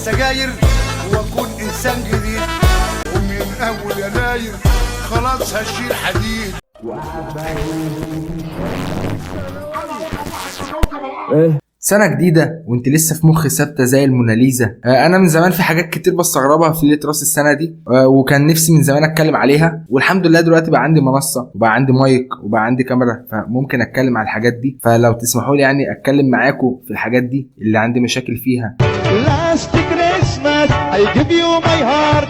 السجاير واكون انسان جديد، ومن اول يناير خلاص هشيل حديد. سنة جديدة وانت لسه في مخي ثابتة زي الموناليزا. انا من زمان في حاجات كتير بستغربها في ليلة راس السنة دي، وكان نفسي من زمان اتكلم عليها، والحمد لله دلوقتي بقى عندي منصة وبقى عندي مايك وبقى عندي كاميرا، فممكن اتكلم على الحاجات دي. فلو تسمحوا لي يعني اتكلم معاكم في الحاجات دي اللي عندي مشاكل فيها.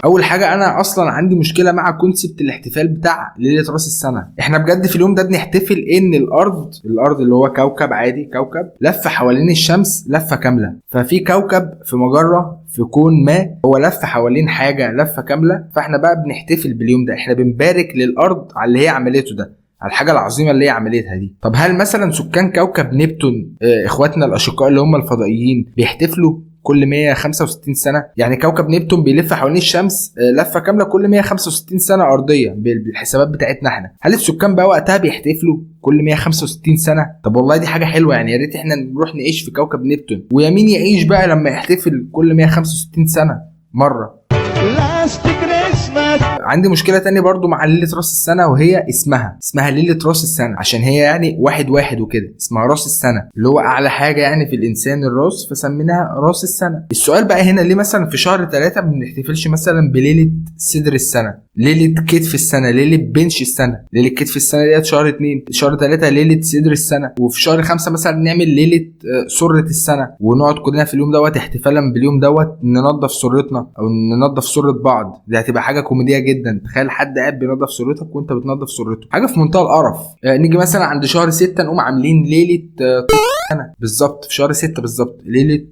اول حاجة انا اصلا عندي مشكلة مع كونسبت الاحتفال بتاع ليلة راس السنة. احنا بجد في اليوم ده بنحتفل ان الارض اللي هو كوكب عادي، كوكب لف حوالين الشمس لفة كاملة. ففي كوكب في مجرة في كون ما هو لف حوالين حاجة لفة كاملة، فاحنا بقى بنحتفل باليوم ده. احنا بنبارك للارض على اللي هي عملته ده، على الحاجة العظيمة اللي هي عملتها دي. طب هل مثلا سكان كوكب نبتون اخواتنا الاشقاء اللي هم الفضائيين بيحتفلوا كل 165 سنة؟ يعني كوكب نبتون بيلف حوالين الشمس لفة كاملة كل 165 سنة أرضية بالحسابات بتاعتنا احنا. هل السكان بقى وقتها بيحتفلوا كل 165 سنة؟ طب والله دي حاجة حلوة، يعني يا ريت احنا نروح نعيش في كوكب نبتون. ويمين يعيش بقى لما يحتفل كل 165 سنة مرة. عندي مشكلة تانية برضو مع ليلة راس السنة، وهي اسمها ليلة راس السنة عشان هي يعني واحد وكده، اسمها راس السنة اللي هو أعلى حاجة يعني في الإنسان الراس، فسميناها راس السنة. السؤال بقى هنا ليه مثلا في شهر 3 ما بنحتفلش مثلا بليلة صدر السنة، ليلة كتف السنة، ليلة بنش السنة؟ ليلة كتف السنة ديت شهر 2، شهر 3 ليلة صدر السنة، وفي شهر 5 مثلا نعمل ليلة سرة السنة، ونقعد كلنا في اليوم دوت احتفالا باليوم دوت ننظف سرتنا أو ننظف سرة بعض. دي هتبقى حاجة كوميدية جدا. تخيل حد قاعد بينظف سرتك وانت بتنظف سرته، حاجة في منتهى القرف. نيجي مثلا عند شهر 6 نقوم عاملين ليلة سنة بالظبط، في شهر 6 بالظبط ليلة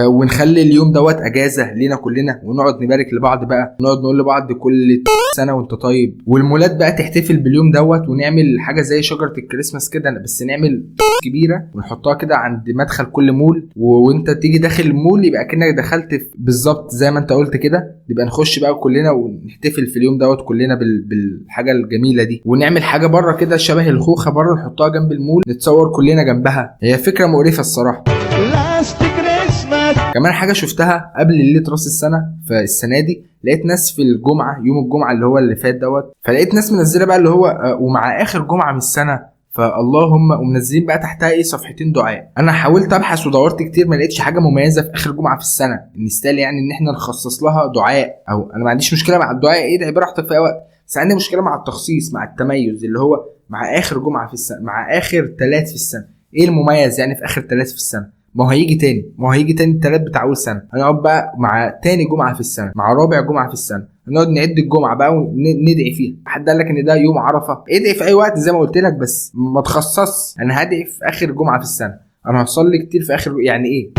ونخلي اليوم دوت اجازه لينا كلنا، ونقعد نبارك لبعض بقى، ونقعد نقول لبعض كل سنه وانت طيب. والمولات بقى تحتفل باليوم دوت، ونعمل حاجه زي شجره الكريسماس كده، بس نعمل كبيره ونحطها كده عند مدخل كل مول، وانت تيجي داخل المول يبقى كأنك دخلت بالظبط زي ما انت قلت كده. نبقى نخش بقى كلنا ونحتفل في اليوم دوت كلنا بالحاجه الجميله دي. ونعمل حاجه بره كده شبه الخوخه بره، نحطها جنب المول نتصور كلنا جنبها. هي فكره مقرفه الصراحه. كمان حاجة شفتها قبل ليلة راس السنة في السنة دي، لقيت ناس في الجمعة، يوم الجمعة اللي هو اللي فات دوت، فلقيت ناس منزلة بقى اللي هو ومع آخر جمعة من السنة فاللهم، ومنزلين بقى تحتها ايه صفحتين دعاء. انا حاولت ابحث ودورت كتير ما لقيتش حاجة مميزة في آخر جمعة في السنة نستاهل يعني ان احنا نخصص لها دعاء. او انا ما عنديش مشكلة مع الدعاء، ادعي براحتك في اي وقت، بس عندي مشكلة مع التخصيص، مع التميز اللي هو مع آخر جمعة في السنة، مع آخر 3 في السنة. ايه المميز يعني في آخر 3 في السنة؟ ما هو هيجي تاني التلات بتاع اول سنه، هنقعد بقى مع تاني جمعه في السنه، مع رابع جمعه في السنه، هنقعد نعد الجمعه بقى وندعي فيها. حد قال لك ان ده يوم عرفه؟ ادعي في اي وقت زي ما قلت لك، بس ما تخصص. انا هدعي في اخر جمعه في السنه، انا هصلي كتير في اخر، يعني ايه؟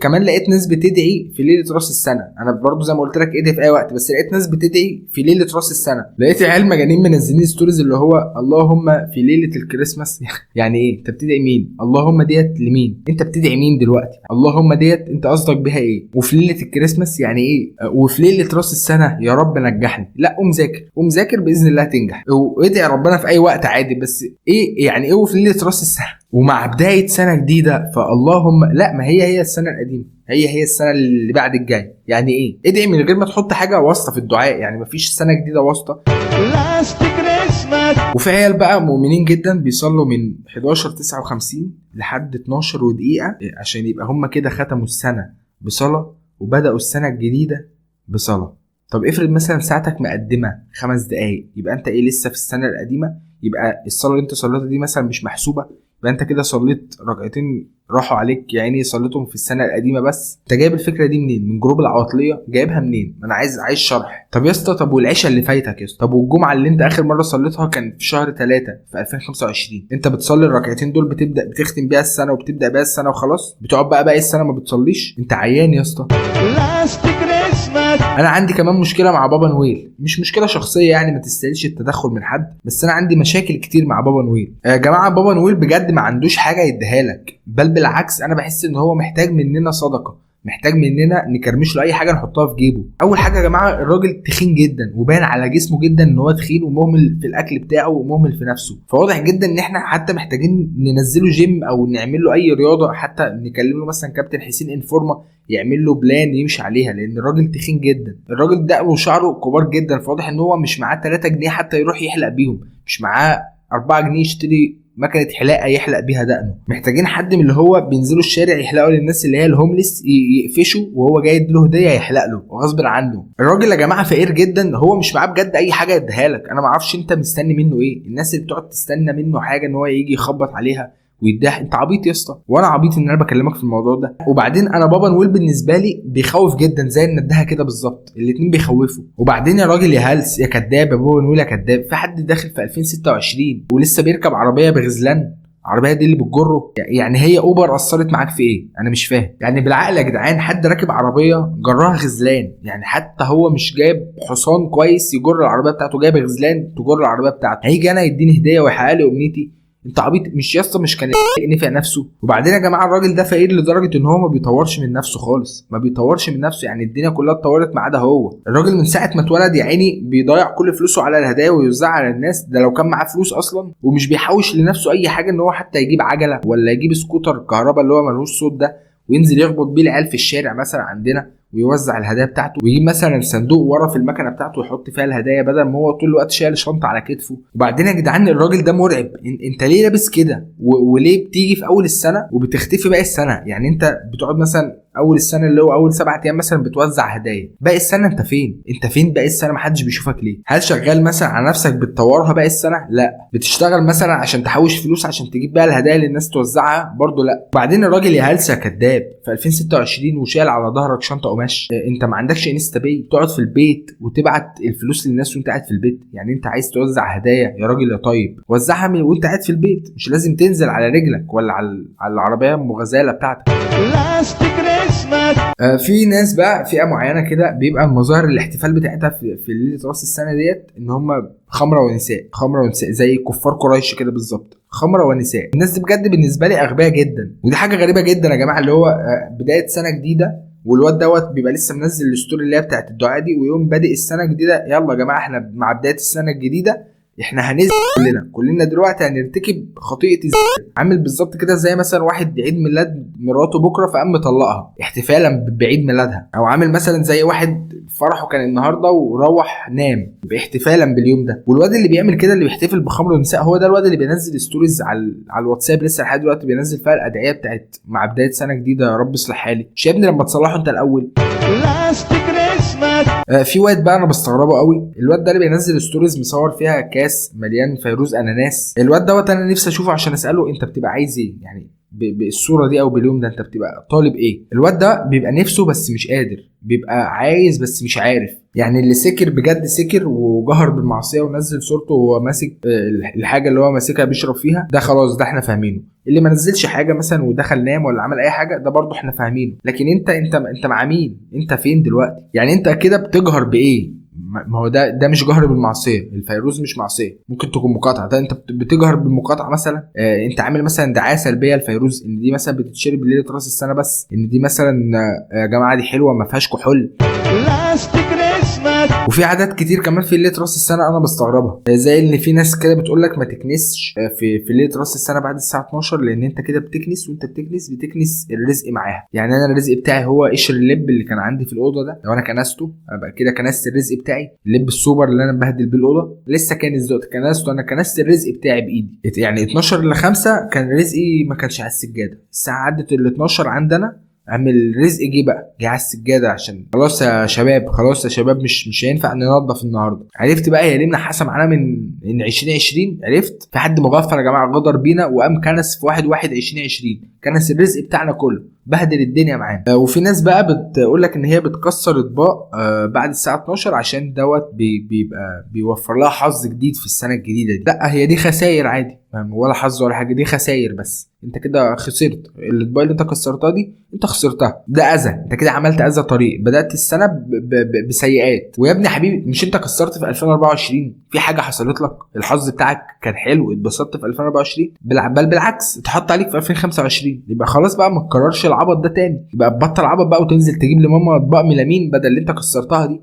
كمان لقيت ناس بتدعي في ليله راس السنه. انا برضو زي ما قلت لك ادعي في اي وقت، بس لقيت ناس بتدعي في ليله راس السنه. لقيت عيال مجانين منزلين ستوريز اللي هو اللهم في ليله الكريسماس. يعني ايه؟ انت بتدعي مين؟ اللهم ديت لمين؟ انت بتدعي مين دلوقتي؟ اللهم ديت انت قصدك بيها ايه؟ وفي ليله الكريسماس يعني ايه؟ وفي ليله راس السنه يا رب نجحني. لا، قوم ذاكر باذن الله تنجح، وادعي ربنا في اي وقت عادي، بس ايه يعني ايه وفي ليله راس السنه ومع بداية سنة جديدة؟ فاللهم لا، ما هي السنة القديمة، هي السنة اللي بعد الجاي. يعني ايه؟ ادعي من غير ما تحط حاجة واسطة في الدعاء، يعني مفيش سنة جديدة واسطة. وفي عيال بقى مؤمنين جدا بيصلوا من 11:59 لحد 12 ودقيقة عشان يبقى هم كده ختموا السنة بصلاة وبدأوا السنة الجديدة بصلاة. طب افرض مثلا ساعتك مقدمة 5 دقايق، يبقى انت ايه؟ لسه في السنة القديمة. يبقى الصلاة اللي انت صليتها دي مثلا مش محسوبة، يبقى انت كده صليت ركعتين راحوا عليك، يعني صليتهم في السنه القديمه. بس انت جايب الفكره دي منين؟ من جروب العواطليه؟ جايبها منين؟ انا عايز شرح. طب يا اسطى، طب والعشاء اللي فايتك يا اسطى؟ طب والجمعه اللي انت اخر مره صليتها كان في شهر 3 في 2025؟ انت بتصلي الركعتين دول بتختم بيها السنه وبتبدا بيها السنه وخلاص؟ بتقعد بقى باقي السنه ما بتصليش؟ انت عيان يا اسطى. انا عندي كمان مشكله مع بابا نويل، مش مشكله شخصيه يعني ما تستاهلش التدخل من حد، بس انا عندي مشاكل كتير مع بابا نويل. يا جماعه بابا نويل بجد ما عندوش حاجه يديها لك، بل بالعكس انا بحس ان هو محتاج مننا صدقه، محتاج مننا نكرمش له اي حاجه نحطها في جيبه. اول حاجه يا جماعه الراجل تخين جدا وباين على جسمه جدا ان هو تخين ومهمل في الاكل بتاعه ومهمل في نفسه، فواضح جدا ان احنا حتى محتاجين ننزله جيم او نعمل له اي رياضه، حتى نكلم له مثلا كابتن حسين انفورما يعمل له بلان يمشي عليها، لان الراجل تخين جدا. الراجل دقنه وشعره كبار جدا، فواضح ان هو مش معاه 3 جنيه حتى يروح يحلق بيهم، مش معاه 4 جنيه يشتري مكنه حلاقه يحلق بيها دقنه. محتاجين حد من اللي هو بينزلوا الشارع يحلقوا للناس اللي هي الهومليس، يقفشوا وهو جاي يديله هديه يحلق له غصب عنه. الراجل يا جماعه فقير جدا، هو مش معاه بجد اي حاجه يديها لك. انا ما اعرفش انت مستني منه ايه، الناس اللي بتقعد تستنى منه حاجه ان هو يجي يخبط عليها ويديها، انت عبيط يا اسطى، وانا عبيط ان انا بكلمك في الموضوع ده. وبعدين انا بابا نويل بالنسبه لي بيخوف جدا زي الندهه كده بالظبط، الاثنين بيخوفوا. وبعدين يا راجل يا هلس يا كداب يا بابا نويل يا كداب، في حد داخل في 2026 ولسه بيركب عربيه بغزلان؟ العربيه دي اللي بتجره يعني هي اوبر اثرت معاك في ايه؟ انا مش فاهم. يعني بالعقل يا جدعان، حد راكب عربيه جراها غزلان، يعني حتى هو مش جايب حصان كويس يجر العربيه بتاعته، جايب غزلان تجر العربيه بتاعته، هيجي انا يديني هديه ويحقق لي امنيتي؟ انت عبيط مش يا اسطى؟ مش كان نفع نفسه؟ وبعدين يا جماعه الراجل ده فقير لدرجه ان هو ما بيطورش من نفسه خالص، ما بيطورش من نفسه، يعني الدنيا كلها اتطورت ما عدا هو. الراجل من ساعه ما اتولد يا عيني بيضيع كل فلوسه على الهدايا ويوزعها على الناس، ده لو كان معاه فلوس اصلا، ومش بيحوش لنفسه اي حاجه ان هو حتى يجيب عجله ولا يجيب سكوتر كهرباء اللي هو ملهوش صوت ده وينزل يخبط بيه العيال في الشارع مثلا عندنا ويوزع الهدايا بتاعته، ويجيب مثلا صندوق ورا في المكنه بتاعته ويحط فيها الهدايا بدل ما هو طول الوقت شايل شنطه على كتفه. وبعدين يا جدعان الراجل ده مرعب، انت ليه لابس كده وليه بتيجي في اول السنه وبتختفي باقي السنه؟ يعني انت بتقعد مثلا اول السنه اللي هو اول 7 ايام مثلا بتوزع هدايا، باقي السنه انت فين؟ انت فين باقي السنه؟ محدش بيشوفك ليه؟ هل شغال مثلا على نفسك بتطورها باقي السنه؟ لا. بتشتغل مثلا عشان تحوش فلوس عشان تجيب بقى الهدايا للناس توزعها؟ برضو لا. وبعدين الراجل يا هلسه كداب في 2026 وشايل على ظهرك شنطه قماش، انت ما عندكش انستا باي تقعد في البيت وتبعت الفلوس للناس وانت قاعد في البيت؟ يعني انت عايز توزع هدايا يا راجل يا طيب وزعها وانت قاعد في البيت، مش لازم تنزل على رجلك ولا على العربيه المغزاله بتاعتك. في ناس بقى فئه معينه كده بيبقى مظاهر الاحتفال بتاعتها في ليله راس السنه ديت ان هم خمره ونساء، خمره ونساء زي كفار قريش كده بالظبط، خمره ونساء. الناس دي بجد بالنسبه لي اغبياء جدا، ودي حاجه غريبه جدا يا جماعه، اللي هو بدايه سنه جديده والواد دوت بيبقى لسه منزل الستوري اللي هي بتاعت الدعاء دي، ويوم بادئ السنه الجديده يلا يا جماعه احنا مع بدايه السنه الجديده احنا هنزل كلنا دلوقتي هنرتكب خطيئه الزنا. عامل بالظبط كده زي مثلا واحد عيد ميلاد مراته بكره فقام مطلقها احتفالا بعيد ميلادها، او عامل مثلا زي واحد فرحه كان النهارده وروح نام احتفالا باليوم ده. والواد اللي بيعمل كده اللي بيحتفل بخمر النساء هو ده الواد اللي بينزل ستوريز على الواتساب لسه لحد دلوقتي بينزل فيها الادعيه بتاعت مع بدايه سنه جديده يا رب اصلح حالي. يا ابني لما تصلحه انت الاول. في واد بقى انا بستغربه قوي، الواد ده اللي بينزل ستوريز مصور فيها كاس مليان فيروز اناناس. الواد دوت انا نفسي اشوفه عشان اساله انت بتبقى عايز ايه يعني بالصوره دي او باليوم ده، انت بتبقى طالب ايه؟ الواد ده بيبقى نفسه بس مش قادر، بيبقى عايز بس مش عارف. يعني اللي سكر بجد سكر وجهر بالمعصيه ونزل صورته وهو ماسك الحاجه اللي هو ماسكها بيشرب فيها، ده خلاص ده احنا فاهمينه. اللي ما نزلش حاجه مثلا ودخل نام ولا عمل اي حاجه ده برضه احنا فاهمينه. لكن انت مع مين؟ انت فين دلوقتي؟ يعني انت كده بتجهر بايه؟ ما هو ده مش جهر بالمعصيه، الفيروز مش معصيه، ممكن تكون مقاطعه. ده انت بتجهر بالمقاطعه مثلا. انت عامل مثلا دعايه سلبيه للفيروز ان دي مثلا بتتشرب ليله راس السنه بس، ان دي مثلا يا جماعه دي حلوه ما فيهاش كحول. وفي عادات كتير كمان في ليله راس السنه انا بستغربها، زي ان في ناس كده بتقول لك ما تكنسش في ليله راس السنه بعد الساعه 12 لان انت كده بتكنس، وانت بتكنس الرزق معاها. يعني انا الرزق بتاعي هو قشر اللب اللي كان عندي في الاوضه ده، لو انا كنسته ابقى كده كنست الرزق بتاعي. اللب السوبر اللي انا بهدل بيه الاوضه لسه كان دلوقتي كنسته، انا كنست الرزق بتاعي بايدي. يعني 12 ل 5 كان رزقي ما كانش على السجاده، الساعه عدت ال 12 عندنا عامل رزق جه على السجاده عشان خلاص يا شباب مش هينفع ننظف النهارده. عرفت بقى هي ليه منحاسه معانا من 2020؟ عرفت في حد مغفل يا جماعه غدر بينا وقام كنس في 1/1/2020 كنس الرزق بتاعنا كله، بهدل الدنيا معانا. وفي ناس بقى بتقول لك ان هي بتكسر اطباق بعد الساعه 12 عشان دوت بيبقى بيوفر لها حظ جديد في السنه الجديده دي. لا هي دي خسائر عادي، ولا حظ ولا حاجه، دي خسائر بس. انت كده خسرت الاطباق اللي انت كسرتها دي، انت خسرتها، ده اذى، انت كده عملت اذى طريق، بدات السنه بسيئات. ويا ابني حبيبي مش انت كسرت في 2024 في حاجه حصلت لك الحظ بتاعك كان حلو اتبسطت في 2024، بل بالعكس اتحط عليك في 2025، يبقى خلاص بقى ما تكررش العبط ده تاني، يبقى تبطل عبط بقى وتنزل تجيب لماما اطباق ميلامين بدل اللي انت كسرتها دي.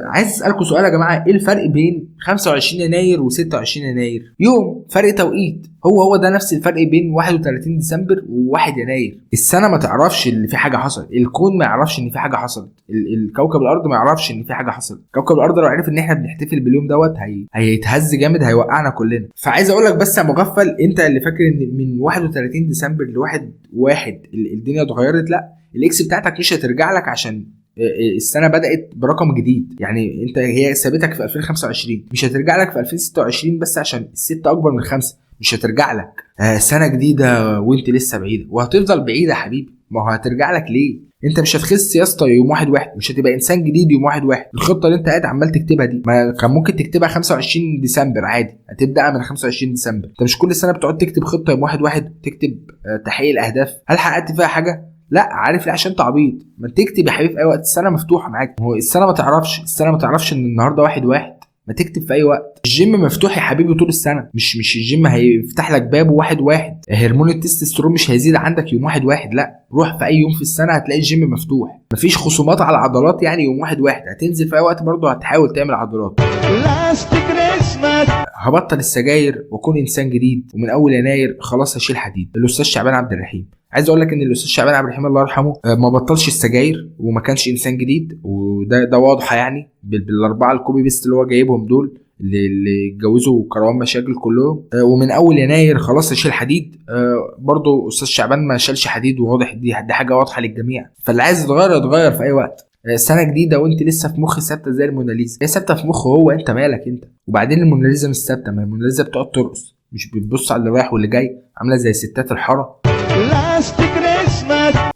عايز اسالكم سؤال يا جماعه، ايه الفرق بين 25 يناير و26 يناير؟ يوم فرق توقيت، هو ده نفس الفرق بين 31 ديسمبر و1 يناير. السنه ما تعرفش ان في حاجه حصلت، الكون ما يعرفش ان في حاجه حصلت، الكوكب الارض ما يعرفش ان في حاجه حصلت. كوكب الارض لو عرف ان احنا بنحتفل باليوم دوت هيتهز جامد، هيوقعنا كلنا. فعايز اقول لك بس يا مغفل، انت اللي فاكر ان من 31 ديسمبر لواحد الدنيا اتغيرت، لا، الاكس بتاعتك مش هترجع لك عشان السنه بدات برقم جديد. يعني انت هي ثابتك في 2025، مش هترجع لك في 2026 بس عشان الستة اكبر من 5، مش هترجع لك سنه جديده وانت لسه بعيده، وهتفضل بعيده يا حبيبي. ما هو هترجع لك ليه؟ انت مش هتخس يا اسطى يوم 1/1، مش هتبقى انسان جديد يوم 1/1. الخطه اللي انت قاعد عمال تكتبها دي ما كان ممكن تكتبها 25 ديسمبر عادي، هتبدا من 25 ديسمبر. انت مش كل سنه بتقعد تكتب خطه يوم 1/1، تكتب تحقيق الاهداف؟ هل حققت فيها حاجه؟ لا. عارف ليه؟ عشان انت عبيط. ما تكتب يا حبيبي في اي وقت، السنه مفتوحه معاك. هو السنه ما تعرفش ان النهارده 1/1، ما تكتب في اي وقت. الجيم مفتوح يا حبيبي طول السنه، مش الجيم هيفتح لك باب 1/1. هرمون التستوستيرون مش هيزيد عندك يوم 1/1، لا، روح في اي يوم في السنه هتلاقي الجيم مفتوح. مفيش خصومات على العضلات يعني يوم 1/1، هتنزل في اي وقت برضه هتحاول تعمل عضلات. هبطل السجاير واكون انسان جديد، ومن اول يناير خلاص هشيل حديد. الاستاذ شعبان عبد الرحيم. عايز اقول لك ان الاستاذ شعبان عبد الرحيم الله يرحمه ما بطلش السجاير وما كانش انسان جديد، وده واضحه يعني بالاربعه الكوبي بيست اللي هو جايبهم دول اللي اتجوزوا كروان مشاكل كلهم. ومن اول يناير خلاص هشيل حديد. برضو استاذ شعبان ما شالش حديد، وواضح دي حاجه واضحه للجميع. فاللي عايز يتغير في اي وقت. سنه جديده وانت لسه في مخ ثابته زي الموناليزا، هي ثابته في مخه هو، انت مالك انت؟ وبعدين الموناليزا مش ثابته، ما الموناليزا بتقعد ترقص، مش بتبص على اللي رايح واللي جاي، عامله زي ستات الحاره.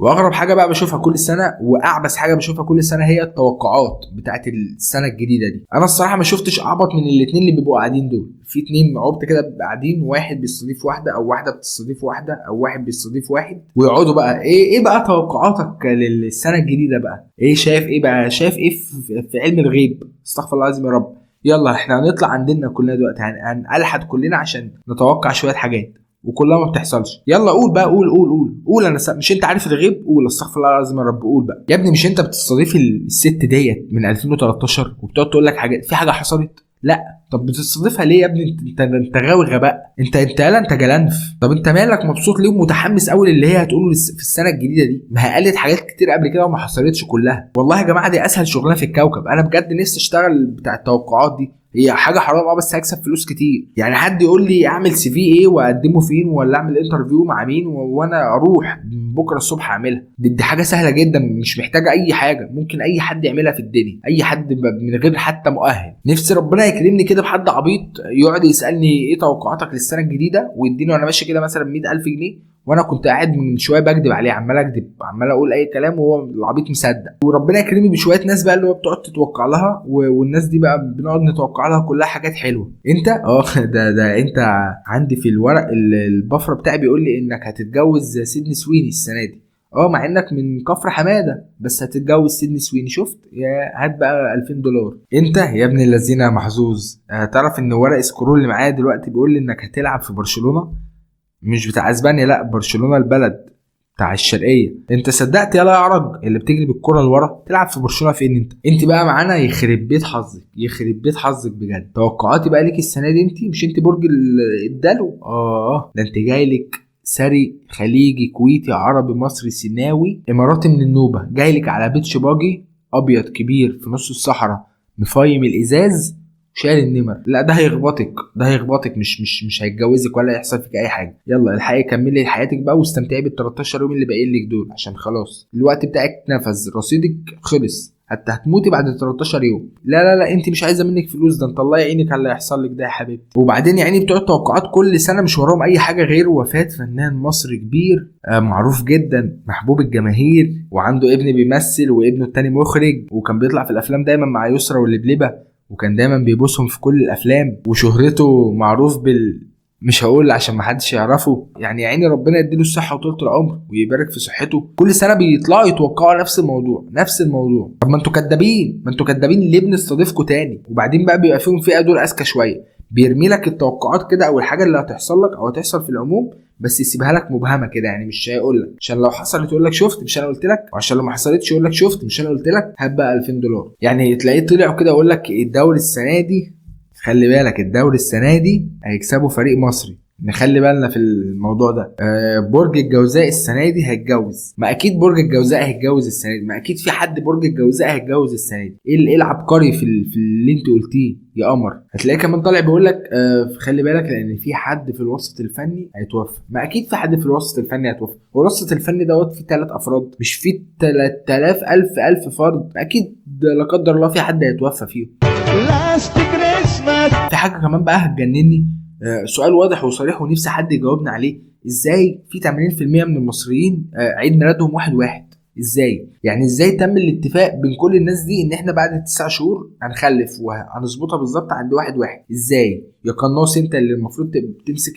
واغرب حاجه بقى بشوفها كل سنه، واعبث حاجه بشوفها كل سنه، هي التوقعات بتاعت السنه الجديده دي. انا الصراحه ما شفتش اعبط من الاثنين اللي بيبقوا قاعدين دول. في اتنين عبط كده بيبقوا قاعدين، واحد بيستضيف واحده، او واحده بتستضيف واحده، او واحد بيستضيف واحد، ويقعدوا بقى ايه بقى توقعاتك للسنه الجديده بقى؟ ايه شايف ايه بقى؟ شايف ايه في علم الغيب؟ استغفر الله العظيم يا رب. يلا احنا هنطلع عندنا كلنا دلوقتي، هنلحد كلنا عشان نتوقع شويه حاجات وكلها ما بتحصلش. يلا قول بقى، قول انا مش انت عارف الغيب؟ قول استغفر الله العظيم يا رب، قول بقى يا ابني. مش انت بتستضيف الست ديت من 2013 وبتقعد تقول لك حاجات، في حاجه حصلت؟ لا. طب بتستضيفها ليه يا ابني؟ انت غاوي غباء، انت جلنف. طب انت مالك مبسوط ليه ومتحمس قوي اللي هي هتقوله في السنه الجديده دي؟ ما هي قالت حاجات كتير قبل كده وما حصلتش كلها. والله يا جماعه دي اسهل شغلانه في الكوكب. انا بجد نفسي اشتغل بتاع التوقعات دي، هي حاجه حرام بس هكسب فلوس كتير. يعني حد يقول لي اعمل CV ايه واقدمه فين، ولا اعمل انترفيو مع مين، وانا اروح بكره الصبح اعملها. دي حاجه سهله جدا، مش محتاجه اي حاجه، ممكن اي حد يعملها في الدنيا، اي حد من غير حتى مؤهل. نفسي ربنا يكرمني كده بحد عبيط يقعد يسالني ايه توقعاتك للسنه الجديده، ويديني وانا ماشي كده مثلا 100,000 جنيه، وانا كنت قاعد من شويه بكذب عليه، عمال اكذب، عمال اقول اي كلام وهو العبيط مصدق. وربنا يكرمني بشويه ناس بقى اللي هو بتقعد تتوقع لها، والناس دي بقى بنقعد نتوقع لها كلها حاجات حلوه. انت ده انت عندي في الورق البفره بتاعي بيقول لي انك هتتجوز سيدني سويني السنه دي. مع انك من كفر حماده بس هتتجوز سيدني سويني. شفت؟ يا هات بقى $2000. انت يا ابن الذين محظوظ. تعرف ان ورق سكرول اللي معايا دلوقتي بيقول لي انك هتلعب في برشلونه، مش بتاع اسبانيا، لا، برشلونه البلد بتاع الشرقيه. انت صدقت يلا يا عرج اللي بتجري بالكره لورا؟ تلعب في برشلونه فين انت بقى معانا؟ يخرب بيت حظك بجد. توقعاتي بقى ليك السنه دي، انت مش انت برج الدلو؟ ده انت جاي لك سري خليجي كويتي عربي مصري سيناوي اماراتي من النوبه، جاي لك على بيتش باجي ابيض كبير في نص الصحراء، مفايم الازاز، شايل النمر. لا ده هيخبطك، مش هيتجوزك ولا يحصل فيك اي حاجه. يلا الحقي كملي حياتك بقى واستمتعي بال13 يوم اللي باقيين لك دول، عشان خلاص الوقت بتاعك نفذ، رصيدك خلص، حتى هتموتي بعد 13 يوم. لا انت مش عايزه منك فلوس، ده انت الله يعينك على اللي هيحصل لك ده يا حبيبتي. وبعدين يعني بتوع التوقعات كل سنه مش وراهم اي حاجه غير وفاه فنان مصري كبير معروف جدا، محبوب الجماهير، وعنده ابن بيمثل وابنه التاني مخرج، وكان بيطلع في الافلام دايما مع يسرا واللبلبه، وكان دايما بيبوسهم في كل الافلام، وشهرته معروف مش هقول عشان محدش يعرفه يعني. يا عيني ربنا يديله الصحه وطولة العمر ويبارك في صحته. كل سنه بيطلعوا يتوقعوا نفس الموضوع. طب ما انتوا كدابين ليه بنستضيفكم تاني؟ وبعدين بقى بيبقى فيهم فئه دول اذكى شويه، بيرمي لك التوقعات كده او الحاجه اللي هتحصل لك او هتحصل في العموم، بس يسيبها لك مبهمه كده يعني. مش هيقول لك عشان لو حصلت يقول لك شفت مش انا قلت لك، وعشان لو ما حصلتش يقول لك شفت مش انا قلت لك. هات بقى $2000 يعني. تلاقيه طلع كده يقول لك الدوري السنه دي، خلي بالك الدوري السنه دي هيكسبوا فريق مصري، نخلي بالنا في الموضوع ده. برج الجوزاء السنه دي هيتجوز. ما اكيد برج الجوزاء هيتجوز السنه دي، ما اكيد في حد برج الجوزاء هيتجوز السنه دي. ايه العبقري في اللي انت قلتيه يا قمر؟ هتلاقيه كمان طالع بيقول لك خلي بالك لان في حد في الوسط الفني هيتوفى. ما اكيد في حد في الوسط الفني هيتوفى، والوسط الفني دوت فيه 3 افراد، مش فيه 3000 ألف فرد. اكيد لا قدر الله في حد هيتوفى فيهم. في حاجه كمان بقى هتجنني، سؤال واضح وصريح ونفسي حد يجاوبنا عليه. ازاي في 80% من المصريين عيد ميلادهم 1/1؟ ازاي يعني؟ ازاي تم الاتفاق بين كل الناس دي ان احنا بعد 9 شهور هنخلف وهنظبطها بالظبط عند 1/1؟ ازاي يا قناص انت اللي المفروض تمسك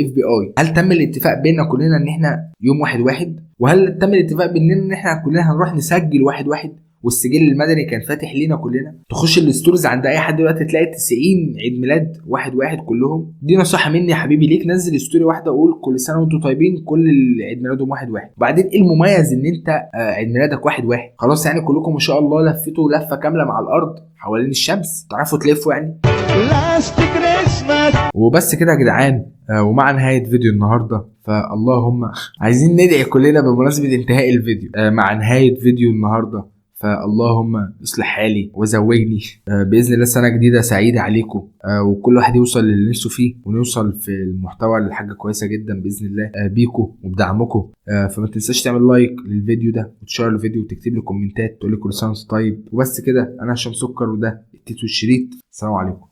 FBI؟ هل تم الاتفاق بيننا كلنا ان احنا يوم 1/1؟ وهل تم الاتفاق بيننا ان احنا كلنا هنروح نسجل 1/1 والسجل المدني كان فاتح لينا كلنا؟ تخش الستوريز عند اي حد دلوقتي تلاقي 90 عيد ميلاد 1/1 كلهم. دي نصيحه مني يا حبيبي ليك، نزل ستوري واحده وقول كل سنه وانتم طيبين كل عيد ميلادهم 1/1. وبعدين ايه المميز ان انت عيد ميلادك 1/1؟ خلاص يعني كلكم ما شاء الله لفتوا لفه كامله مع الارض حوالين الشمس، تعرفوا تلفوا يعني. وبس كده يا جدعان. ومع نهايه فيديو النهارده فاللهم عايزين ندعي كلنا بمناسبه انتهاء الفيديو. مع نهايه فيديو النهارده فاللهم اصلح حالي وزوجني باذن الله سنه جديده سعيده عليكم، وكل واحد يوصل للي نفسه فيه ونوصل في المحتوى لحاجه كويسه جدا باذن الله بيكم وبدعمكم. فما تنساش تعمل لايك للفيديو ده وتشير الفيديو وتكتب لي كومنتات تقول لي كل سنه وانت طيب. وبس كده، انا هشام سكر وده التيتو الشريط. السلام عليكم.